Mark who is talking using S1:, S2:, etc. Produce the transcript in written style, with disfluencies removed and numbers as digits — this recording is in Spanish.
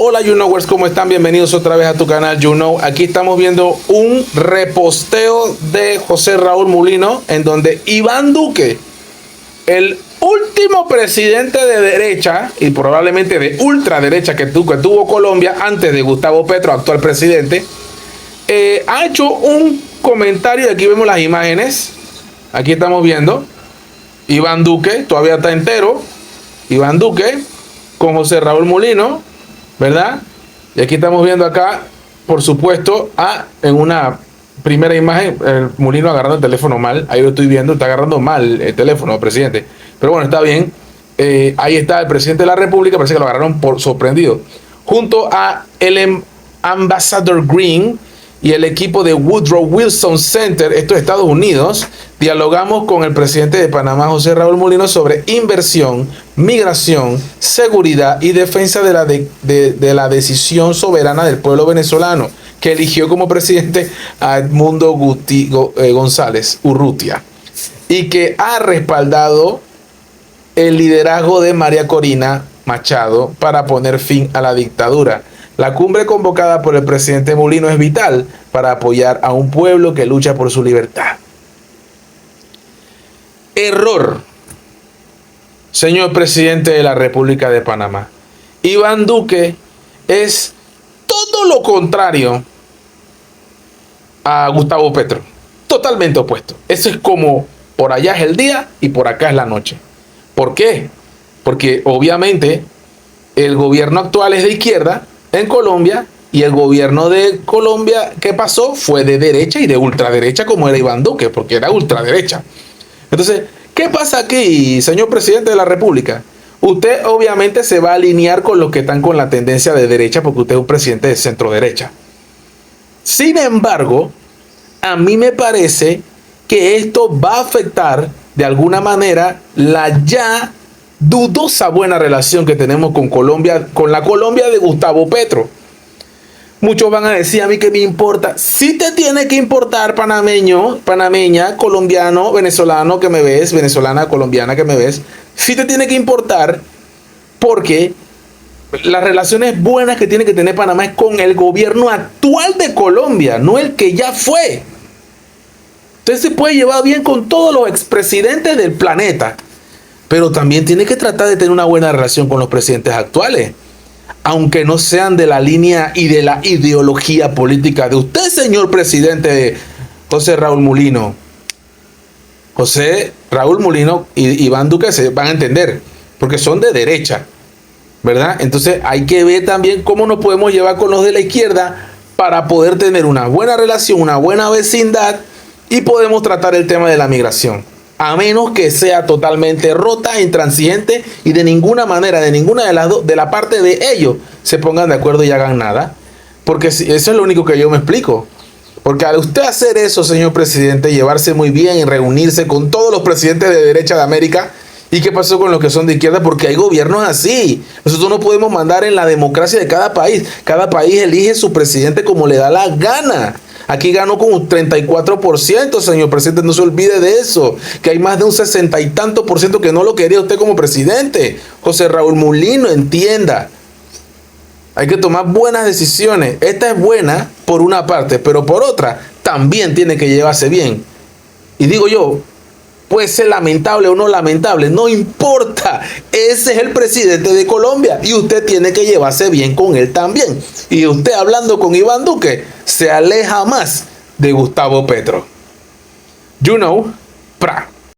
S1: Hola YouKnowers, ¿cómo están? Bienvenidos otra vez a tu canal YouKnow. Aquí estamos viendo un reposteo de José Raúl Mulino en donde Iván Duque, el último presidente de derecha y probablemente de ultraderecha que tuvo Colombia antes de Gustavo Petro, actual presidente, ha hecho un comentario. Aquí vemos las imágenes. Aquí estamos viendo Iván Duque, todavía está entero. Iván Duque con José Raúl Mulino, ¿verdad? Y aquí estamos viendo acá, por supuesto, en una primera imagen, el Mulino agarrando el teléfono mal. Ahí lo estoy viendo, está agarrando mal el teléfono, presidente. Pero bueno, está bien. Ahí está el presidente de la República, parece que lo agarraron por sorprendido. Junto a el Ambassador Green y el equipo de Woodrow Wilson Center, esto es Estados Unidos, dialogamos con el presidente de Panamá, José Raúl Mulino, sobre inversión, migración, seguridad y defensa de la decisión soberana del pueblo venezolano, que eligió como presidente a Edmundo González Urrutia, y que ha respaldado el liderazgo de María Corina Machado para poner fin a la dictadura. La cumbre convocada por el presidente Mulino es vital para apoyar a un pueblo que lucha por su libertad. Error, señor presidente de la República de Panamá. Iván Duque es todo lo contrario a Gustavo Petro. Totalmente opuesto. Eso es como por allá es el día y por acá es la noche. ¿Por qué? Porque obviamente el gobierno actual es de izquierda en Colombia, y el gobierno de Colombia, ¿qué pasó? Fue de derecha y de ultraderecha, como era Iván Duque, porque era ultraderecha. Entonces, ¿qué pasa aquí, señor presidente de la República? Usted obviamente se va a alinear con los que están con la tendencia de derecha, porque usted es un presidente de centro derecha. Sin embargo, a mí me parece que esto va a afectar de alguna manera la ya dudosa buena relación que tenemos con Colombia, con la Colombia de Gustavo Petro. Muchos van a decir: a mí qué me importa. Sí te tiene que importar, panameño, panameña, colombiano, venezolano que me ves, venezolana, colombiana que me ves. Sí te tiene que importar, porque las relaciones buenas que tiene que tener Panamá es con el gobierno actual de Colombia, no el que ya fue. Usted se puede llevar bien con todos los expresidentes del planeta, pero también tiene que tratar de tener una buena relación con los presidentes actuales, aunque no sean de la línea y de la ideología política de usted, señor presidente José Raúl Mulino. José Raúl Mulino y Iván Duque se van a entender, porque son de derecha, ¿verdad? Entonces hay que ver también cómo nos podemos llevar con los de la izquierda para poder tener una buena relación, una buena vecindad, y podemos tratar el tema de la migración. A menos que sea totalmente rota, intransigente, y de ninguna manera, de ninguna de las dos, de la parte de ellos, se pongan de acuerdo y hagan nada. Porque eso es lo único que yo me explico. Porque al usted hacer eso, señor presidente, llevarse muy bien y reunirse con todos los presidentes de derecha de América, ¿y qué pasó con los que son de izquierda? Porque hay gobiernos así. Nosotros no podemos mandar en la democracia de cada país. Cada país elige su presidente como le da la gana. Aquí ganó con un 34%, señor presidente, no se olvide de eso, que hay más de un 60 y tanto por ciento que no lo quería usted como presidente. José Raúl Mulino, entienda, hay que tomar buenas decisiones. Esta es buena por una parte, pero por otra también tiene que llevarse bien. Y digo yo, puede ser lamentable o no lamentable, no importa. Ese es el presidente de Colombia y usted tiene que llevarse bien con él también. Y usted, hablando con Iván Duque, se aleja más de Gustavo Petro. YouKnow, pra.